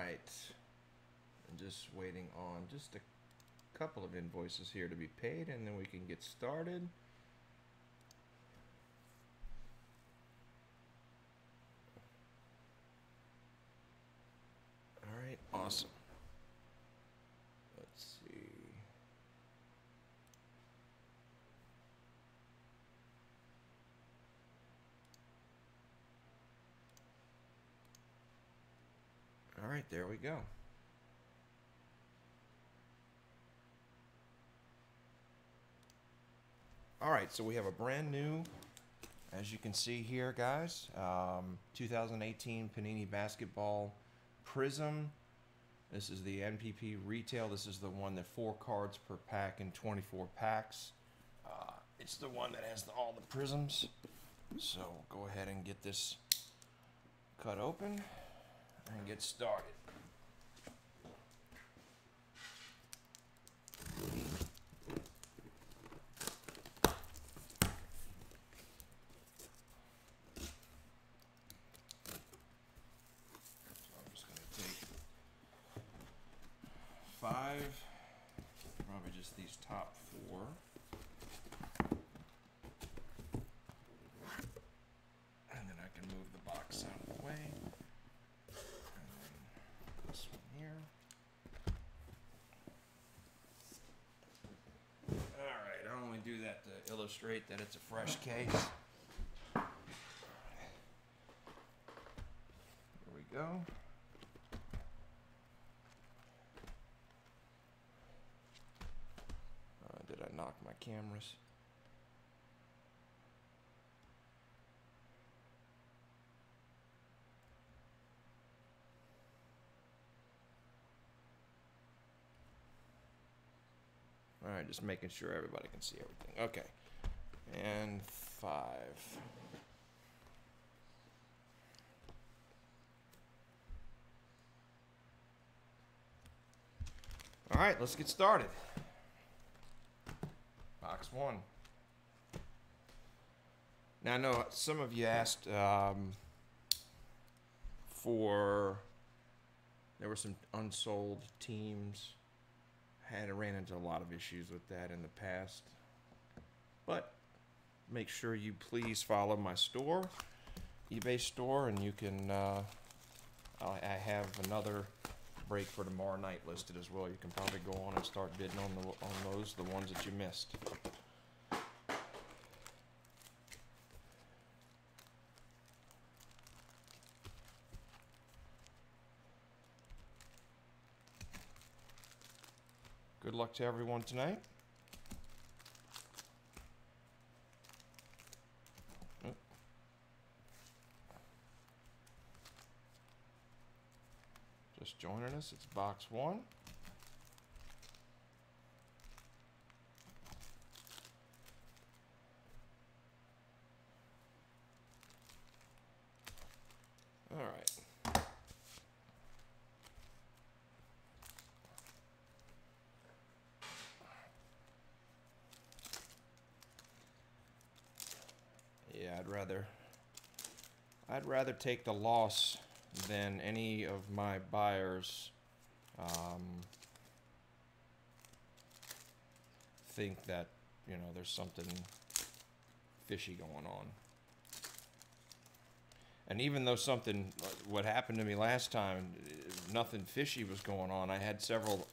right. I'm just waiting on just a couple of invoices here to be paid, and then we can get started. All right, awesome. Let's see. All right, there we go. All right, so we have a brand new, as you can see here, guys, 2018 Panini Basketball Prizm. This is the NPP retail. This is the one that 4 cards per pack in 24 packs. It's the one that has all the prisms. So go ahead and get this cut open and get started. Five, probably just these top 4. And then I can move the box out of the way. And then this one here. Alright, I only do that to illustrate that it's a fresh case. Here we go. Did I knock my cameras? All right, just making sure everybody can see everything. Okay, and 5. All right, let's get started. Box 1. Now I know some of you asked there were some unsold teams. Ran into a lot of issues with that in the past. But make sure you please follow my store, eBay store, and you can I have another break for tomorrow night listed as well. You can probably go on and start bidding on those, the ones that you missed. Good luck to everyone tonight. Just joining us, it's box 1. All right. Yeah, I'd rather take the loss than any of my buyers think that, you know, there's something fishy going on. And even though what happened to me last time, nothing fishy was going on, I had several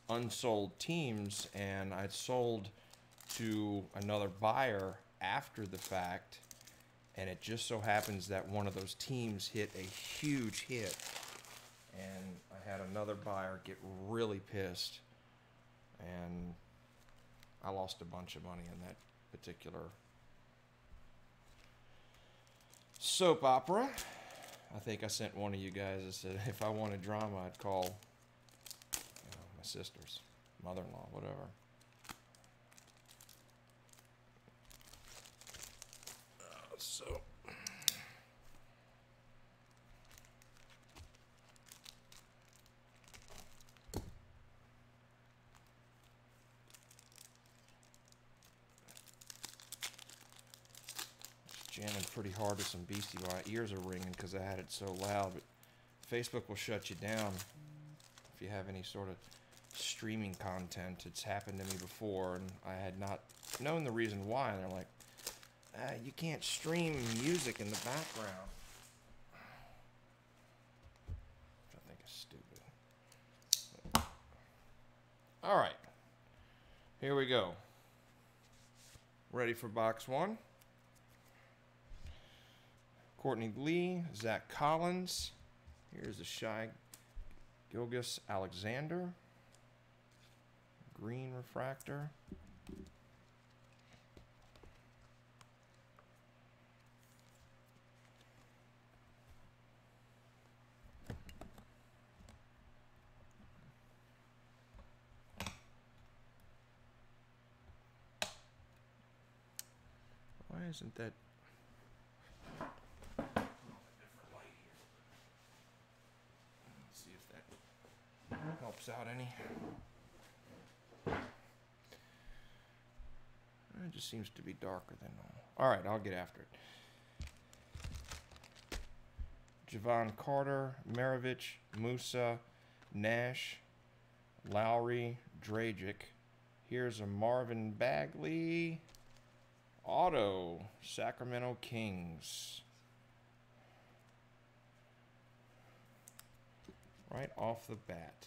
unsold teams, and I'd sold to another buyer after the fact, and it just so happens that one of those teams hit a huge hit, and I had another buyer get really pissed, and I lost a bunch of money in that particular soap opera. I think I sent one of you guys that said if I wanted drama, I'd call, you know, my sister's mother-in-law, whatever. So jamming pretty hard to some Beastie. My ears are ringing because I had it so loud. But Facebook will shut you down if you have any sort of streaming content. It's happened to me before, and I had not known the reason why. And they're like, you can't stream music in the background. Which I think is stupid. All right. Here we go. Ready for box one. Courtney Lee, Zach Collins. Here's the Shai Gilgeous Alexander. Green refractor. Why isn't that? Let's see if that helps out any. It just seems to be darker than normal. All right, I'll get after it. Javon Carter, Maravich, Musa, Nash, Lowry, Dragic. Here's a Marvin Bagley. Auto, Sacramento Kings. Right off the bat.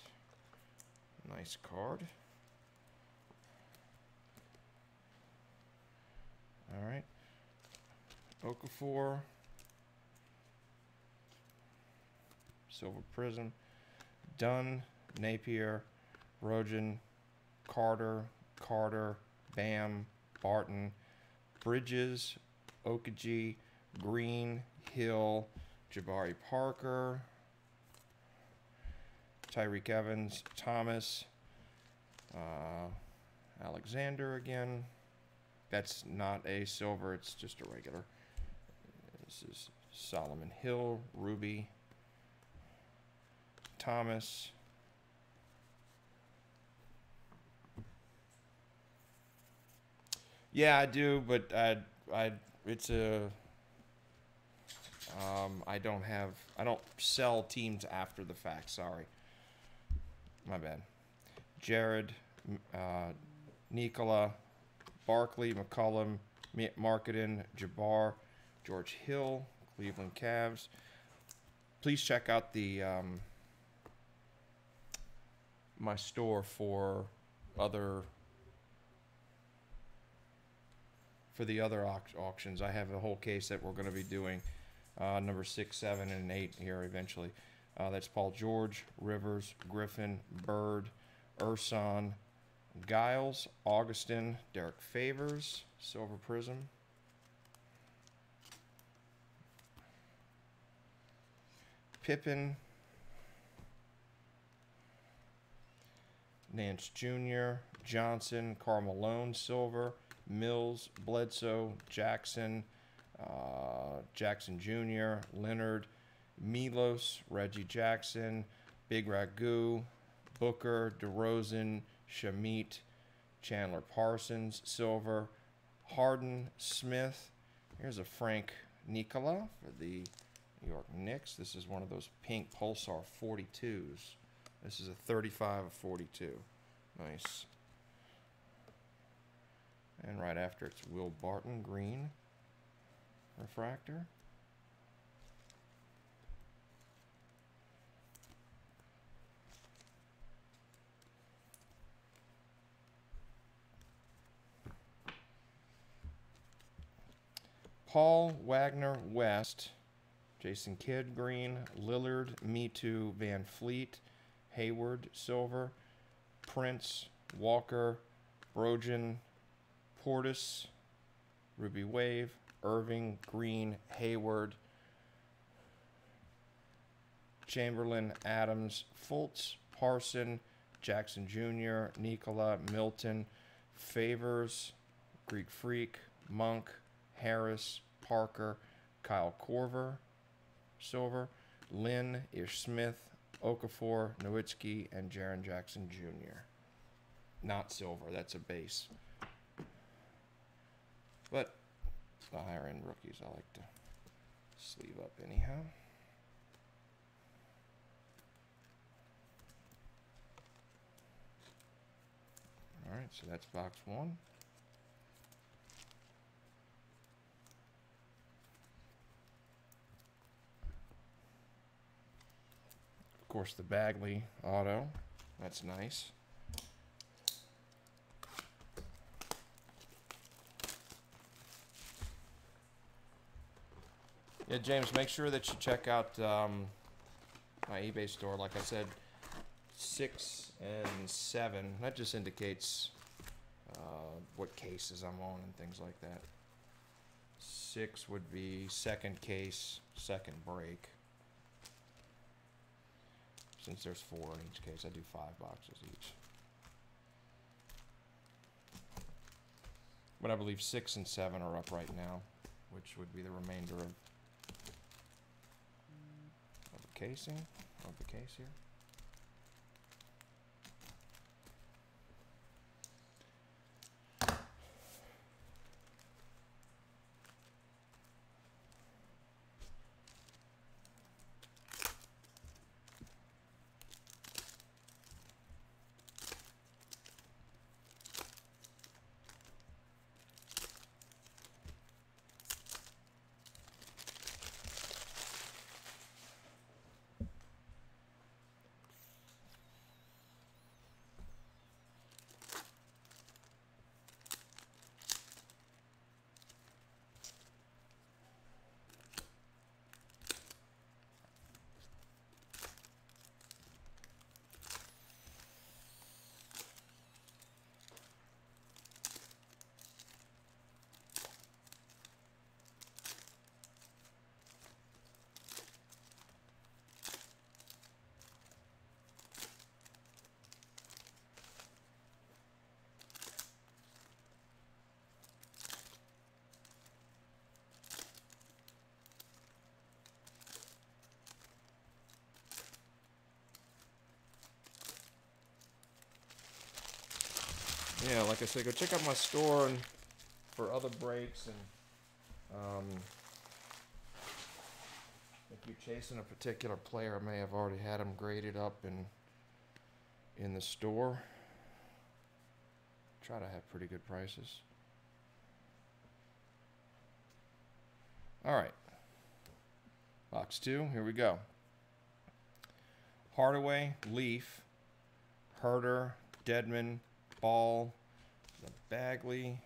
Nice card. All right. Okafor. Silver Prizm. Dunn, Napier, Rojan, Carter, Bam, Barton, Bridges, Okajie, Green, Hill, Jabari Parker, Tyreek Evans, Thomas, Alexander again. That's not a silver, it's just a regular. This is Solomon Hill, Ruby, Thomas. Yeah, I do, but it's a I don't sell teams after the fact. Sorry, my bad. Jared, Nikola, Barkley, McCollum, Marketing, Jabbar, George Hill, Cleveland Cavs. Please check out the my store for the other auctions. I have a whole case that we're going to be doing, number 6, 7, and 8 here eventually. That's Paul George, Rivers, Griffin, Bird, Urson, Giles, Augustin, Derek Favors, Silver Prizm. Pippen, Nance Jr., Johnson, Karl Malone, Silver, Mills, Bledsoe, Jackson, Jackson Jr., Leonard, Milos, Reggie Jackson, Big Ragu, Booker, DeRozan, Shamit, Chandler Parsons, Silver, Harden, Smith. Here's a Frank Nikola for the New York Knicks. This is one of those pink Pulsar 42s. This is a 35 of 42. Nice. And right after it's Will Barton, green refractor. Paul Wagner West, Jason Kidd green, Lillard, Me Too, Van Fleet, Hayward silver, Prince, Walker, Brojan, Portis, Ruby Wave, Irving, Green, Hayward, Chamberlain, Adams, Fultz, Parson, Jackson Jr., Nikola, Milton, Favors, Greek Freak, Monk, Harris, Parker, Kyle Korver, silver, Lynn, Ish Smith, Okafor, Nowitzki, and Jaren Jackson Jr. Not silver, that's a base. But the higher end rookies I like to sleeve up anyhow. right, so that's box 1. Of course, the Bagley auto. That's nice. Yeah, James, make sure that you check out my eBay store. Like I said, 6 and 7. That just indicates what cases I'm on and things like that. 6 would be second case, second break. Since there's 4 in each case, I do 5 boxes each. But I believe 6 and 7 are up right now, which would be the remainder of the casing, of the case here. Yeah, like I said, go check out my store and for other breaks, and if you're chasing a particular player, I may have already had them graded up in the store. Try to have pretty good prices. All right, box 2, here we go. Hardaway, Leaf, Herter, Dedman, Ball, the Bagley,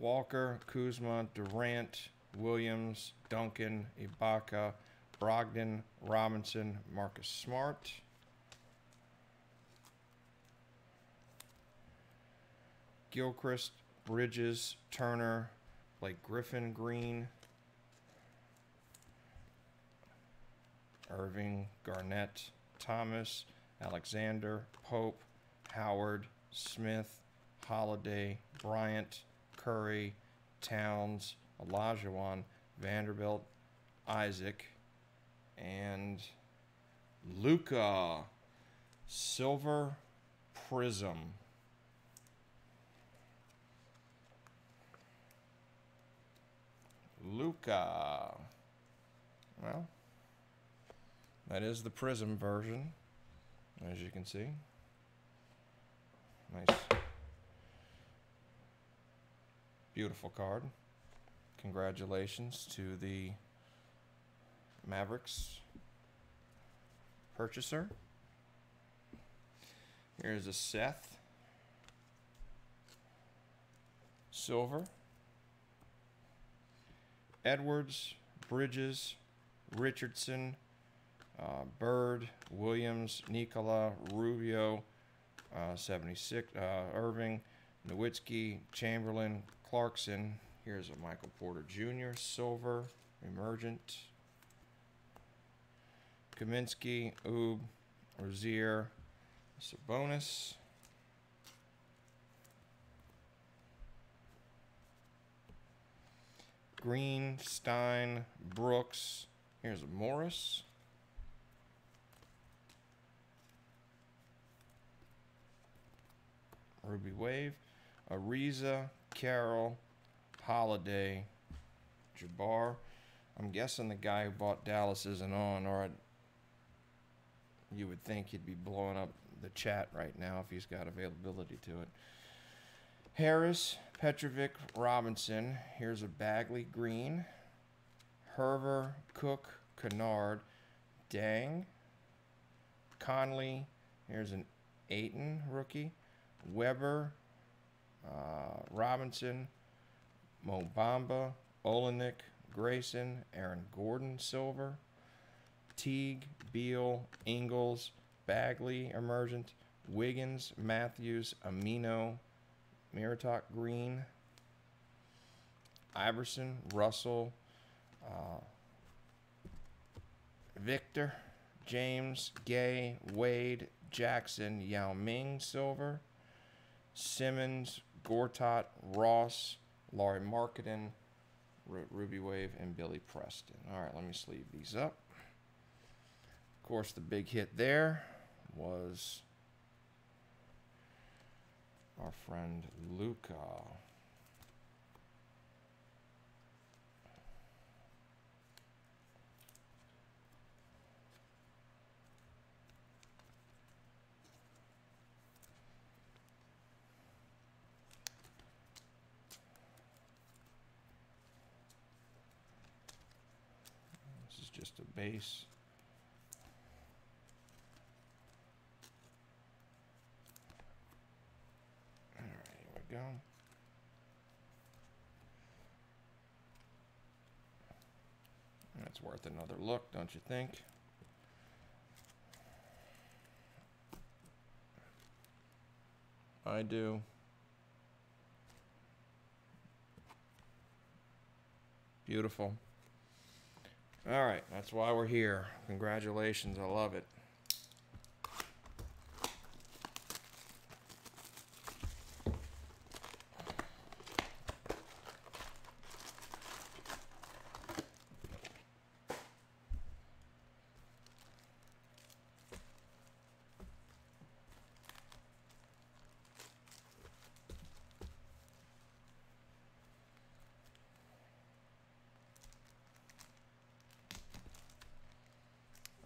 Walker, Kuzma, Durant, Williams, Duncan, Ibaka, Brogdon, Robinson, Marcus Smart, Gilchrist, Bridges, Turner, Blake Griffin, Green, Irving, Garnett, Thomas, Alexander, Pope, Howard, Smith, Holiday, Bryant, Curry, Towns, Olajuwon, Vanderbilt, Isaac, and Luka. Silver Prizm. Luka. Well, that is the Prizm version, as you can see. Nice. Beautiful card. Congratulations to the Mavericks purchaser. Here's a Seth. Silver. Edwards, Bridges, Richardson, Bird, Williams, Nikola, Rubio, 76, Irving, Nowitzki, Chamberlain, Clarkson. Here's a Michael Porter Jr. Silver, Emergent. Kaminsky, Oob, Rozier, Sabonis. Green, Stein, Brooks. Here's a Morris. Ruby Wave. Ariza, Carroll, Holiday, Jabbar. I'm guessing the guy who bought Dallas isn't on, or You would think he'd be blowing up the chat right now if he's got availability to it. Harris, Petrovic, Robinson. Here's a Bagley green. Herver, Cook, Kennard, Dang, Conley. Here's an Ayton rookie. Weber, Robinson, Mobamba, Olenek, Grayson, Aaron Gordon, silver. Teague, Beal, Ingles, Bagley, emergent. Wiggins, Matthews, Amino, Miritok, green. Iverson, Russell, Victor, James, Gay, Wade, Jackson, Yao Ming, silver. Simmons, Gortat, Ross, Laurie Marketing, Ruby Wave, and Billy Preston. All right, let me sleeve these up. Of course, the big hit there was our friend Luca. This is just a base. All right, here we go. That's worth another look, don't you think? I do. Beautiful. All right, that's why we're here. Congratulations, I love it.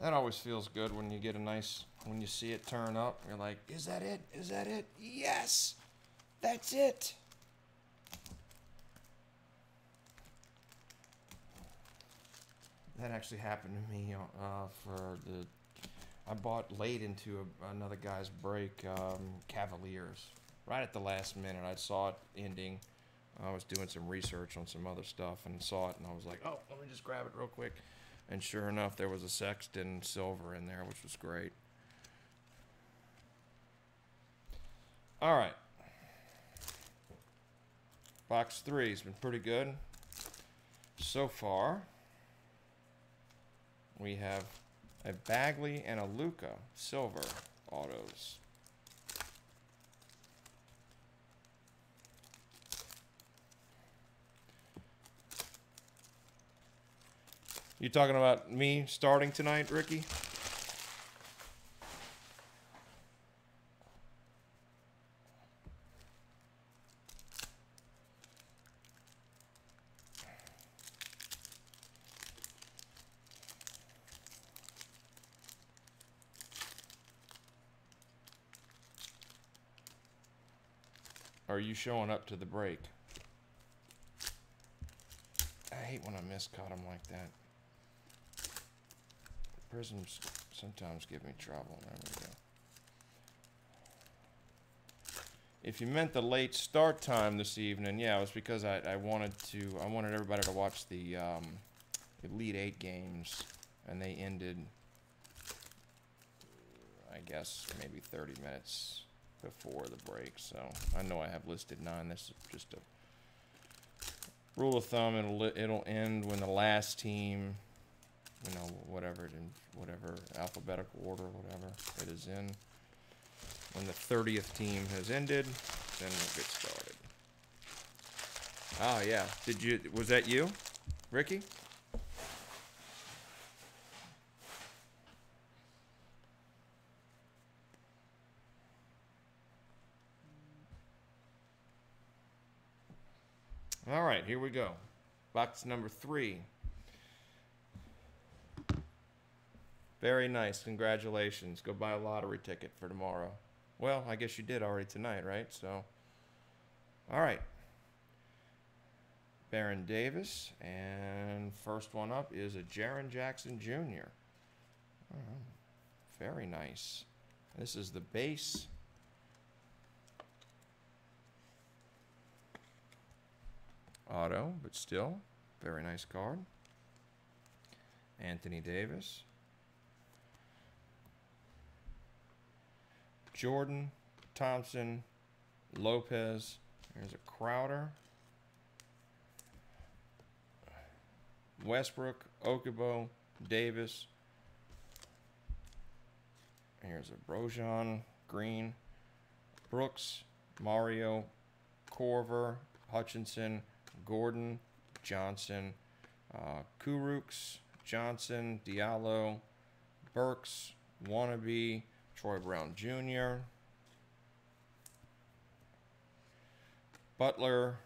That always feels good when you get a nice, when you see it turn up. You're like, is that it? Is that it? Yes! That's it! That actually happened to me I bought late into another guy's break, Cavaliers. Right at the last minute, I saw it ending. I was doing some research on some other stuff and saw it, and I was like, oh, let me just grab it real quick. And sure enough, there was a Sexton silver in there, which was great. All right. Box 3 has been pretty good so far. We have a Bagley and a Luca silver autos. You talking about me starting tonight, Ricky? Are you showing up to the break? I hate when I miscut them like that. Prizms sometimes give me trouble. There we go. If you meant the late start time this evening, yeah, it was because I wanted everybody to watch the Elite 8 games, and they ended, I guess, maybe 30 minutes before the break. So I know I have listed 9. This is just a rule of thumb. It'll end when the last team, you know, whatever alphabetical order, whatever it is in. When the 30th team has ended, then we'll get started. Oh yeah, was that you, Ricky? All right, here we go. Box number 3. Very nice. Congratulations. Go buy a lottery ticket for tomorrow. Well, I guess you did already tonight, right? So, all right. Baron Davis. And first one up is a Jaren Jackson Jr. Oh, very nice. This is the base. Auto, but still, very nice card. Anthony Davis. Jordan, Thompson, Lopez. There's a Crowder. Westbrook, Okubo, Davis. Here's a Brojan, Green, Brooks, Mario, Corver, Hutchinson, Gordon, Johnson, Kuruks, Johnson, Diallo, Burks, Wannabe, Troy Brown Jr., Butler,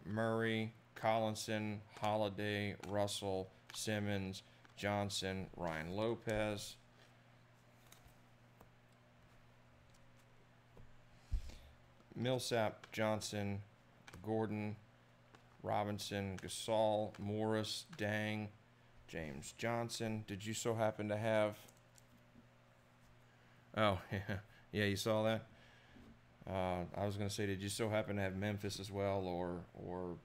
Murray, Collinson, Holiday, Russell, Simmons, Johnson, Ryan Lopez. Millsap, Johnson, Gordon, Robinson, Gasol, Morris, Dang, James Johnson. Did you so happen to have... Oh, yeah, you saw that? I was going to say, did you so happen to have Memphis as well, or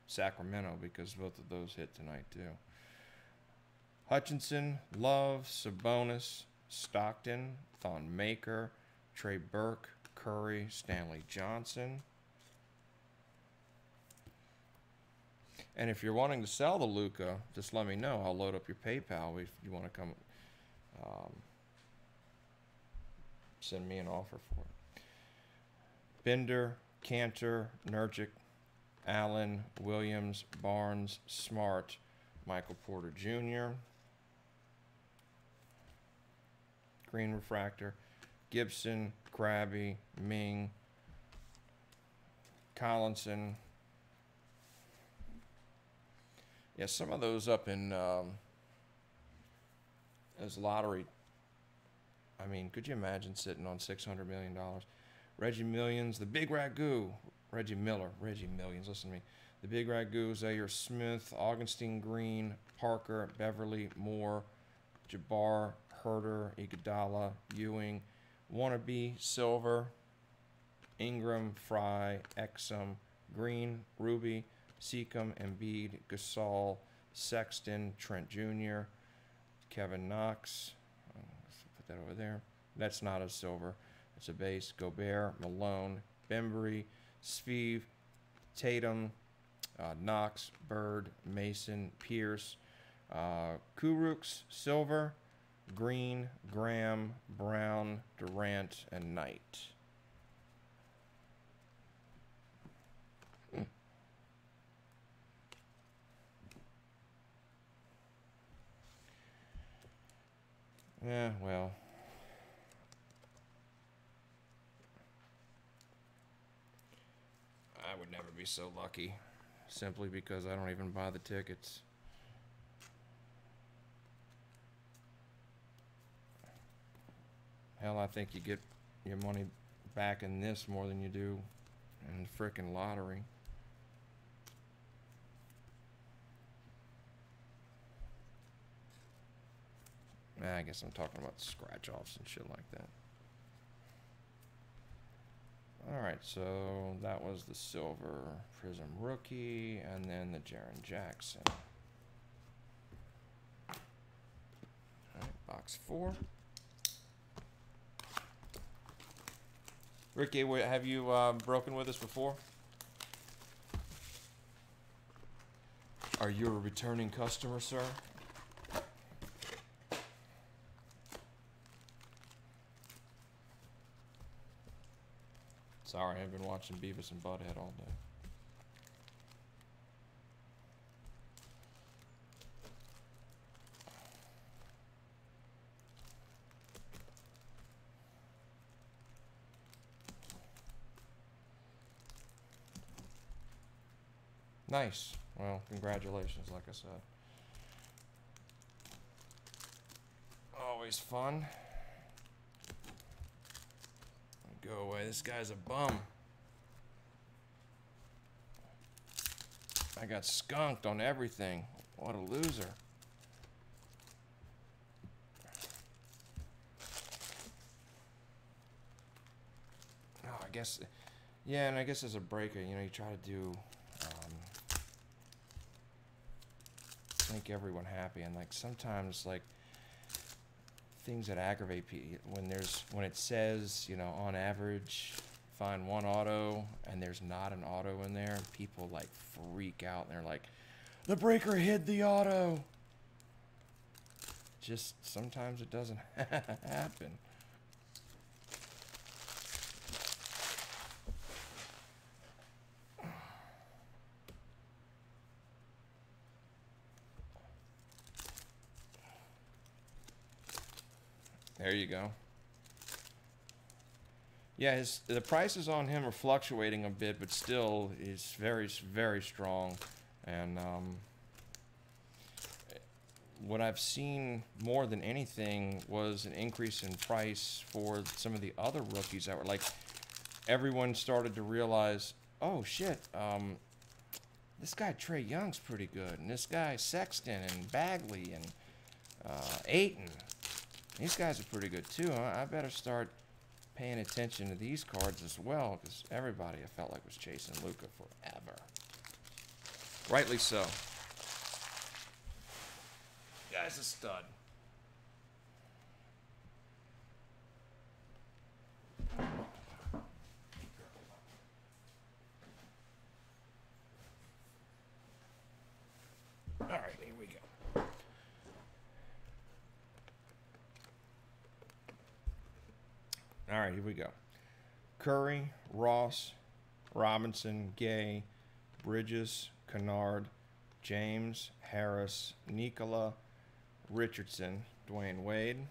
Sacramento, because both of those hit tonight too. Hutchinson, Love, Sabonis, Stockton, Thon Maker, Trey Burke, Curry, Stanley Johnson. And if you're wanting to sell the Luka, just let me know. I'll load up your PayPal if you want to come send me an offer for it. Bender, Cantor, Nurkic, Allen, Williams, Barnes, Smart, Michael Porter Jr., Green Refractor, Gibson, Krabby, Ming, Collinson. Yeah, some of those up in as lottery. I mean, could you imagine sitting on $600 million? Reggie Millions, the Big Ragu, Reggie Miller, Reggie Millions, listen to me. The Big Ragu, Zaire Smith, Augustine Green, Parker, Beverly, Moore, Jabbar, Herter, Iguodala, Ewing, Wannabe, Silver, Ingram, Fry, Exum, Green, Ruby, Seacom, Embiid, Gasol, Sexton, Trent Jr., Kevin Knox. Let's put that over there. That's not a silver. It's a base. Gobert, Malone, Bembry, Sveeve, Tatum, Knox, Bird, Mason, Pierce, Kuruks, Silver, Green, Graham, Brown, Durant, and Knight. Yeah, well. I would never be so lucky, simply because I don't even buy the tickets. Hell, I think you get your money back in this more than you do in the frickin' lottery. I guess I'm talking about scratch-offs and shit like that. Alright, so that was the silver Prizm rookie, and then the Jaren Jackson. Alright, box 4. Ricky, have you broken with us before? Are you a returning customer, sir? Sorry, I've been watching Beavis and Butthead all day. Nice. Well, congratulations, like I said. Always fun. Go away. This guy's a bum. I got skunked on everything. What a loser. Oh, I guess, yeah, and I guess as a breaker, you know, you try to do, make everyone happy, and like sometimes like things that aggravate people when it says, you know, on average find one auto and there's not an auto in there, and people like freak out and they're like, the breaker hid the auto. Just sometimes it doesn't happen. There you go. Yeah, the prices on him are fluctuating a bit, but still is very, very strong. And what I've seen more than anything was an increase in price for some of the other rookies that were like, everyone started to realize, oh shit, this guy Trey Young's pretty good, and this guy Sexton and Bagley and Ayton. These guys are pretty good too. I better start paying attention to these cards as well, because everybody I felt like was chasing Luka forever. Rightly so. Guy's a stud. All right, here we go. All right, here we go. Curry, Ross, Robinson, Gay, Bridges, Kennard, James, Harris, Nikola, Richardson, Dwayne Wade.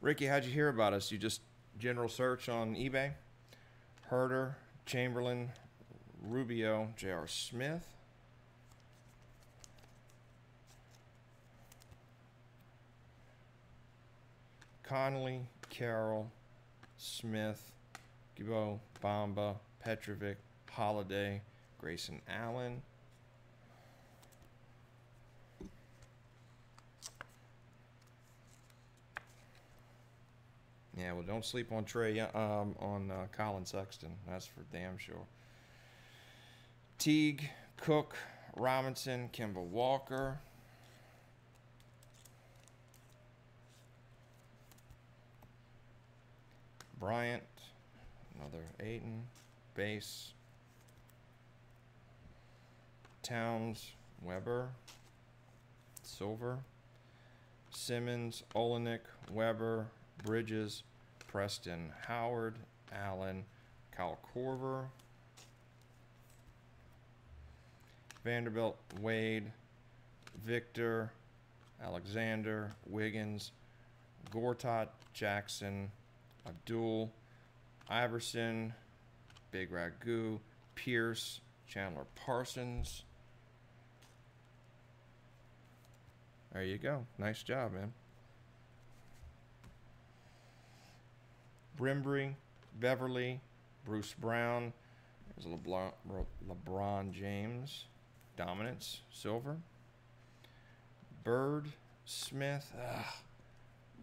Ricky, how'd you hear about us? You just general search on eBay? Herder, Chamberlain, Rubio, J.R. Smith. Conley, Carroll, Smith, Gibbo, Bamba, Petrovic, Holiday, Grayson Allen. Yeah, well, don't sleep on Colin Sexton. That's for damn sure. Teague, Cook, Robinson, Kemba Walker. Bryant, another Ayton, base. Towns, Weber, silver. Simmons, Olenek, Weber, Bridges, Preston, Howard, Allen, Kyle Korver. Vanderbilt, Wade, Victor, Alexander, Wiggins, Gortat, Jackson, Abdul, Iverson, Big Ragu, Pierce, Chandler Parsons. There you go. Nice job, man. Brimbry, Beverly, Bruce Brown. There's LeBron James. Dominance, silver. Bird, Smith.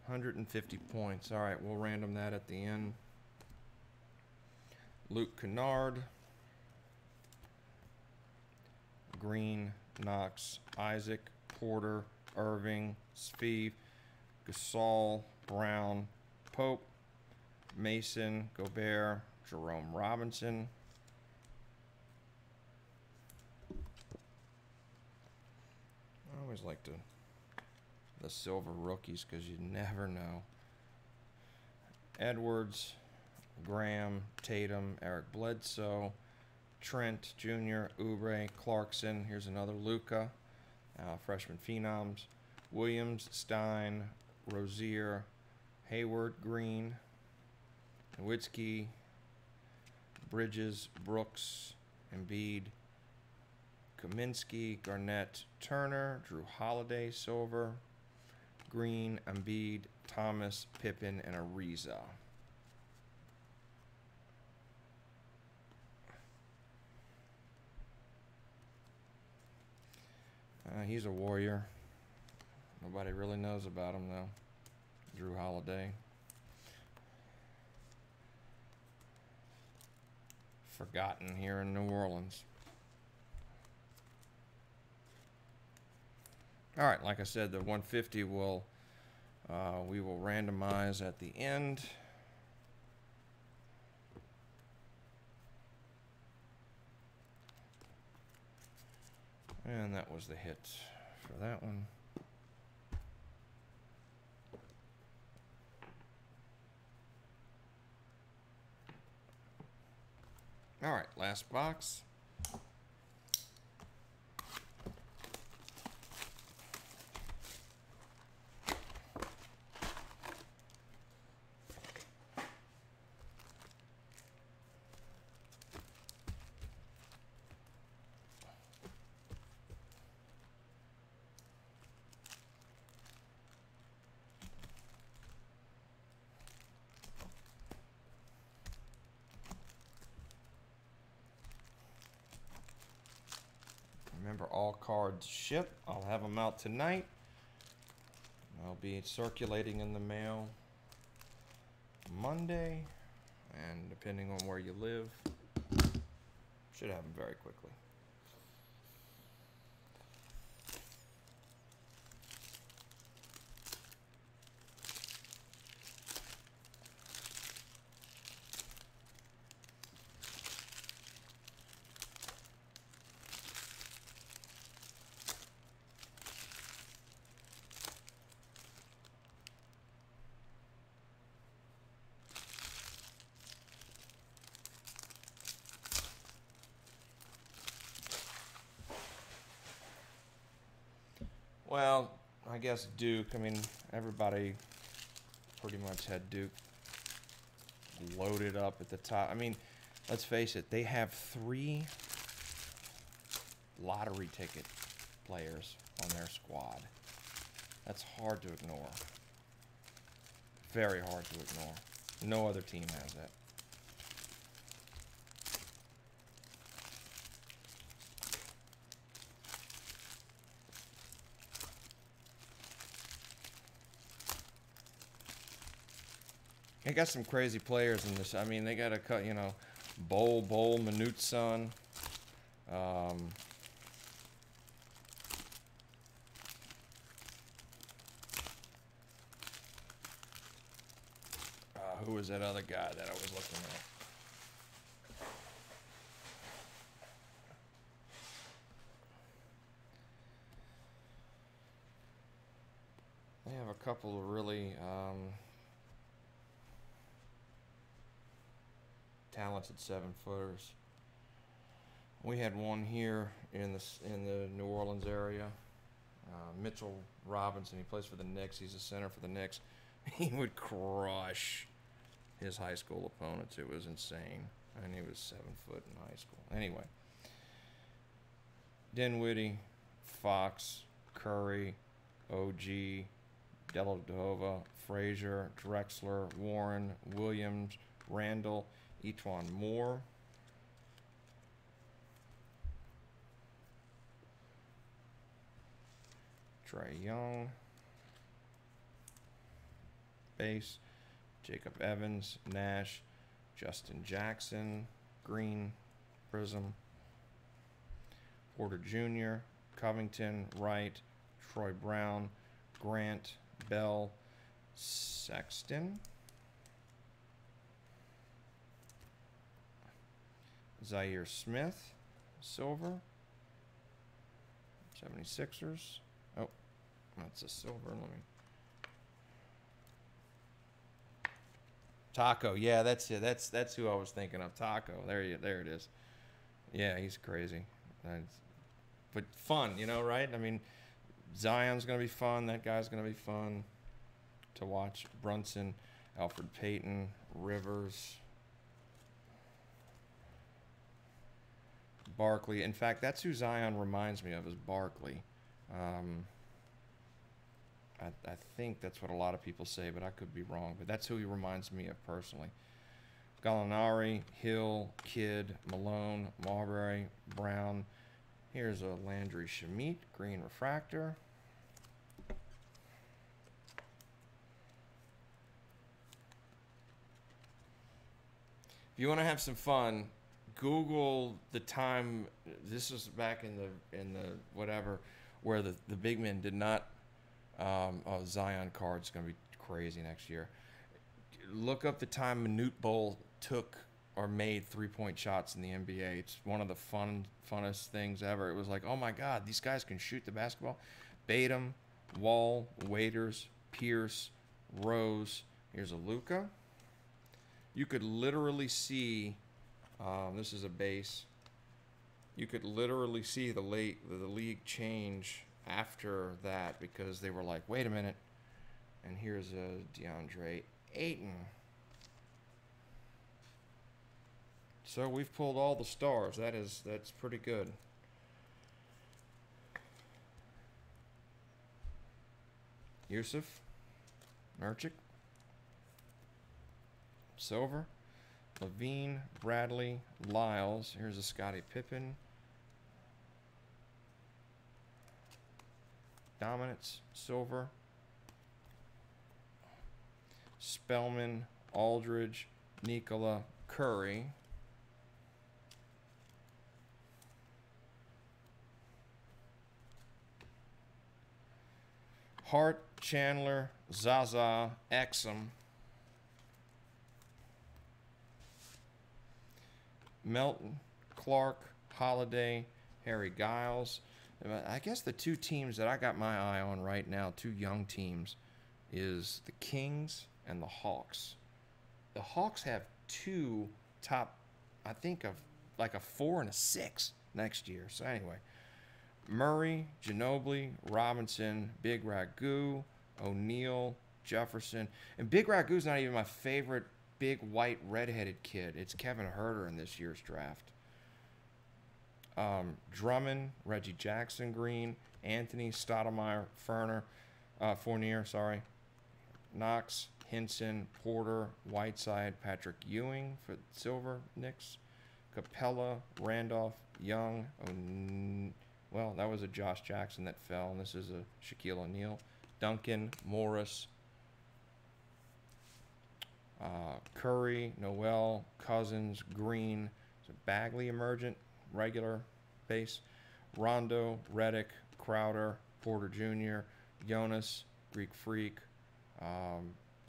150 points. All right, we'll random that at the end. Luke Kennard. Green, Knox, Isaac, Porter, Irving, Spieth, Gasol, Brown, Pope, Mason, Gobert, Jerome Robinson. I always like the silver rookies because you never know. Edwards, Graham, Tatum, Eric Bledsoe, Trent Jr., Oubre, Clarkson. Here's another Luka. Freshman phenoms. Williams, Stein, Rozier, Hayward, Green, Nowitzki, Bridges, Brooks, Embiid, Kaminsky, Garnett, Turner, Drew Holiday, silver, Green, Embiid, Thomas, Pippen, and Ariza. He's a warrior. Nobody really knows about him, though. Drew Holiday. Forgotten here in New Orleans. All right, like I said, the 150 will we will randomize at the end. And that was the hit for that one. All right, last box. Remember, all cards ship. I'll have them out tonight. I'll be circulating in the mail Monday, and depending on where you live, should have them very quickly. Well, I guess Duke. I mean, everybody pretty much had Duke loaded up at the top. I mean, let's face it, they have 3 lottery ticket players on their squad. That's hard to ignore. Very hard to ignore. No other team has that. They got some crazy players in this. I mean, they got a cut, you know, Bol, Manute-san. Who was that other guy that I was looking at? They have a couple of really talented 7-footers. We had one here in the New Orleans area. Mitchell Robinson. He plays for the Knicks. He's a center for the Knicks. He would crush his high school opponents. It was insane. And he was 7 foot in high school. Anyway. Dinwiddie, Fox, Curry, OG, Dellavedova, Frazier, Drexler, Warren, Williams, Randall, Etuan Moore. Trae Young. Base. Jacob Evans, Nash, Justin Jackson, Green, Prizm. Porter Jr., Covington, Wright, Troy Brown, Grant, Bell, Sexton. Zaire Smith, silver. 76ers. Oh, that's a silver. Let me. Taco. Yeah, that's it. That's who I was thinking of. Taco. There it is. Yeah, he's crazy. But fun, you know, right? I mean, Zion's going to be fun. That guy's going to be fun to watch. Brunson, Alfred Payton, Rivers, Barkley. In fact, that's who Zion reminds me of, is Barkley. I think that's what a lot of people say, but I could be wrong. But that's who he reminds me of personally. Gallinari, Hill, Kidd, Malone, Marbury, Brown. Here's a Landry Shamet, green refractor. If you want to have some fun, Google the time. This was back in the whatever, where the big men did not. Oh, Zion card's gonna be crazy next year. Look up the time Manute Bol took or made 3-point shots in the NBA. It's one of the funnest things ever. It was like, oh my God, these guys can shoot the basketball. Batum, Wall, Waiters, Pierce, Rose. Here's a Luka. You could literally see, this is a base. You could literally see the league change after that, because they were like, wait a minute. And here's a DeAndre Ayton. So we've pulled all the stars. That's pretty good. Yusuf Nurkic. Silver. Levine, Bradley, Lyles. Here's a Scottie Pippen. Dominance, Silver. Spellman, Aldridge, Nikola, Curry. Hart, Chandler, Zaza, Exum. Melton, Clark, Holiday, Harry Giles. I guess the two teams that I got my eye on right now, two young teams, is the Kings and the Hawks. The Hawks have two top, I think, of like a 4 and a 6 next year. So anyway, Murray, Ginobili, Robinson, Big Ragu, O'Neal, Jefferson. And Big Ragu's not even my favorite big white redheaded kid. It's Kevin Huerter in this year's draft. Drummond, Reggie Jackson Green, Anthony Stoudemire, Fournier, Knox, Hinson, Porter, Whiteside, Patrick Ewing for Silver, Knicks, Capella, Randolph, Young, well, that was a Josh Jackson that fell, and this is a Shaquille O'Neal, Duncan, Morris, Curry, Noel, Cousins, Green, Bagley emergent, regular base, Rondo, Reddick, Crowder, Porter Jr., Jonas, Greek Freak,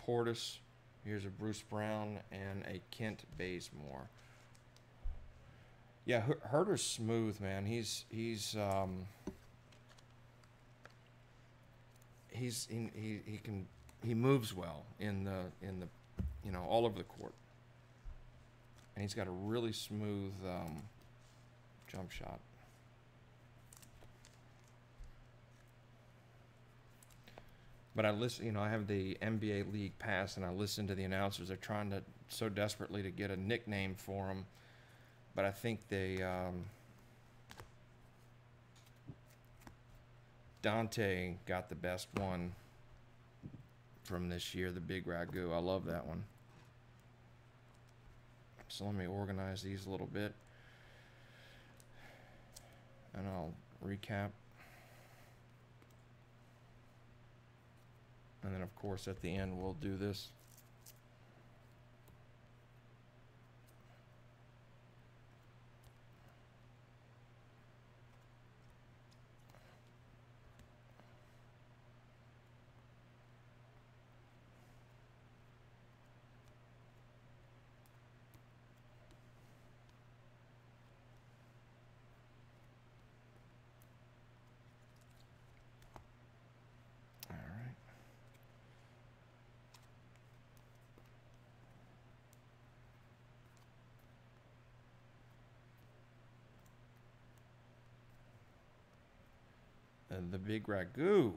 Portis, here's a Bruce Brown, and a Kent Bazemore. Yeah, Herter's smooth, man. He moves well in the all over the court, and he's got a really smooth jump shot. But I listen, I have the NBA League Pass, and I listen to the announcers. They're trying to so desperately to get a nickname for him, but I think Dante got the best one from this year, the Big Ragu. I love that one. So let me organize these a little bit, and I'll recap. And then, of course, at the end, we'll do this. The Big Ragu.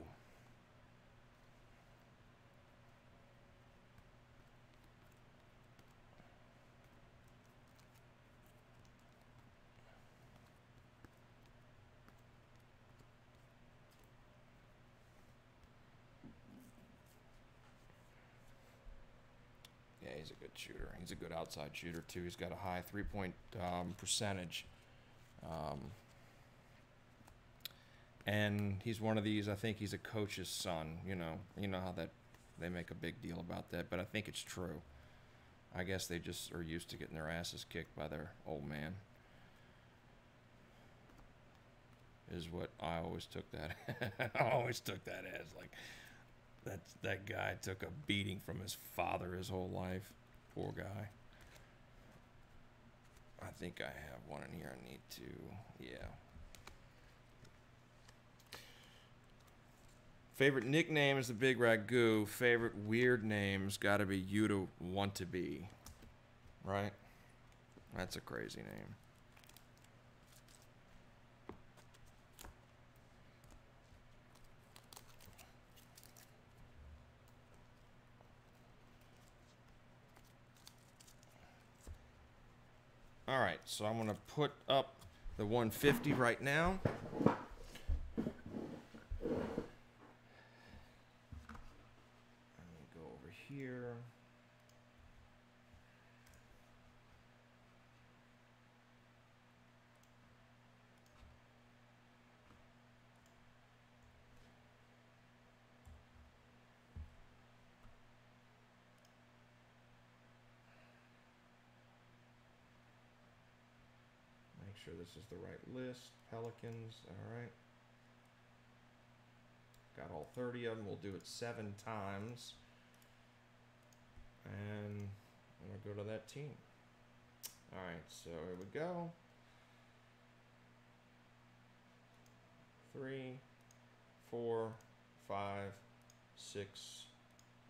he's a good shooter. He's a good outside shooter, too. He's got a high three-point percentage. And he's one of these, I think he's a coach's son, you know how that they make a big deal about that, but I think it's true. I guess they just are used to getting their asses kicked by their old man. Is what I always took that. I always took that as, like, that guy took a beating from his father his whole life. Poor guy. I think I have one in here I need to, yeah. Favorite nickname is the Big Ragu. Favorite weird name's got to be You to Want to Be. Right? That's a crazy name. All right, so I'm going to put up the 150 right now. Here. Make sure this is the right list. Pelicans, all right. Got all 30 of them. We'll do it 7 times. And I'm going to go to that team. All right, so here we go. 3, 4, 5, 6,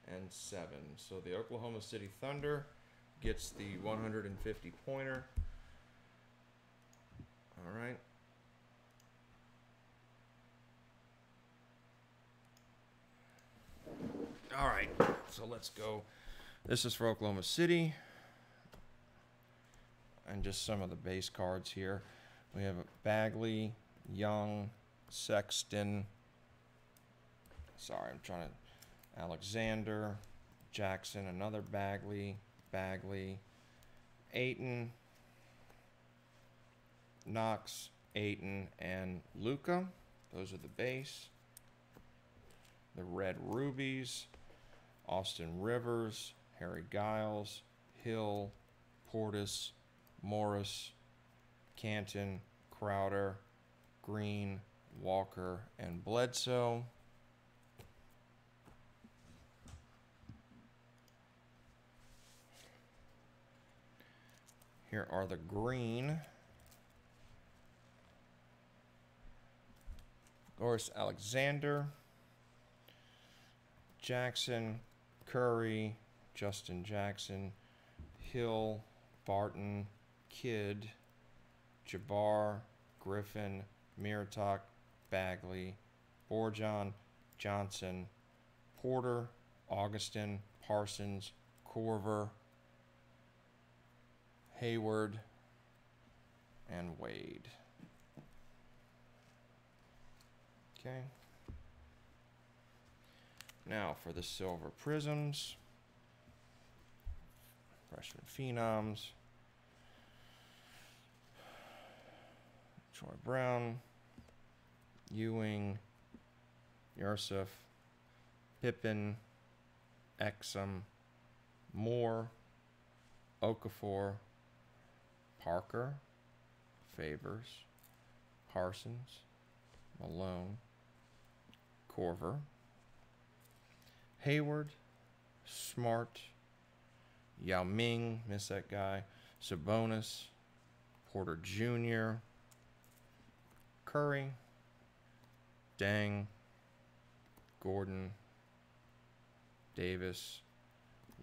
and 7. So the Oklahoma City Thunder gets the 150 pointer. All right. All right, so let's go. This is for Oklahoma City. And just some of the base cards here. We have Bagley, Young, Sexton. Sorry, I'm trying to. Alexander, Jackson, another Bagley, Ayton, Knox, Ayton, and Luka. Those are the base. The Red Rubies, Austin Rivers, Harry Giles, Hill, Portis, Morris, Canton, Crowder, Green, Walker, and Bledsoe. Here are the green. Of course, Alexander, Jackson, Curry, Justin Jackson, Hill, Barton, Kidd, Jabbar, Griffin, Miritok, Bagley, Borjon, Johnson, Porter, Augustin, Parsons, Corver, Hayward, and Wade. Okay. Now for the silver prisms. Freshman phenoms. Troy Brown, Ewing, Yusuf, Pippen, Exum, Moore, Okafor, Parker, Favors, Parsons, Malone, Corver, Hayward, Smart, Yao Ming, miss that guy, Sabonis, Porter Jr., Curry, Dang, Gordon, Davis,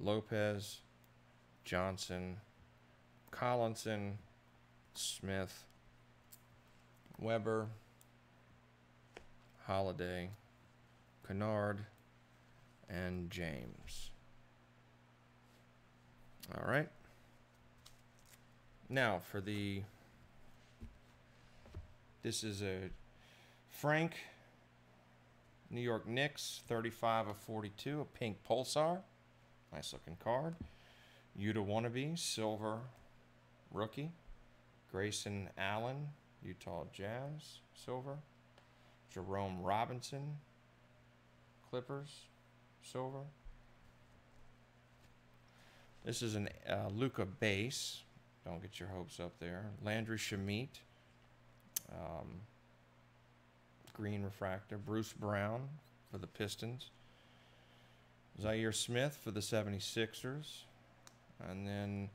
Lopez, Johnson, Collinson, Smith, Weber, Holiday, Kennard, and James. All right. Now for the, this is a Frank, New York Knicks, 35 of 42, a pink Pulsar. Nice looking card. Yuta Wannabe, silver rookie. Grayson Allen, Utah Jazz, silver. Jerome Robinson, Clippers, silver. This is an Luka base. Don't get your hopes up there. Landry Shamet, green refractor. Bruce Brown for the Pistons. Zaire Smith for the 76ers. And then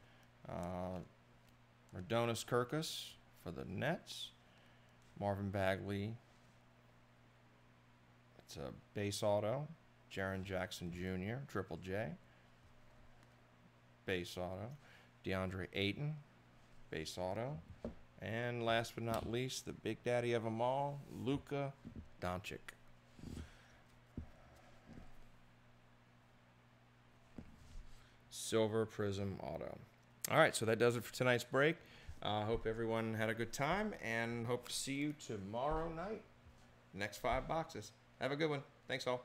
Mardonis Kirkus for the Nets. Marvin Bagley. It's a base auto. Jaren Jackson Jr., Triple J. Base auto. DeAndre Ayton, base auto. And last but not least, the big daddy of them all, Luka Doncic. Silver Prizm auto. All right, so that does it for tonight's break. Hope everyone had a good time, and hope to see you tomorrow night. Next 5 boxes. Have a good one. Thanks all.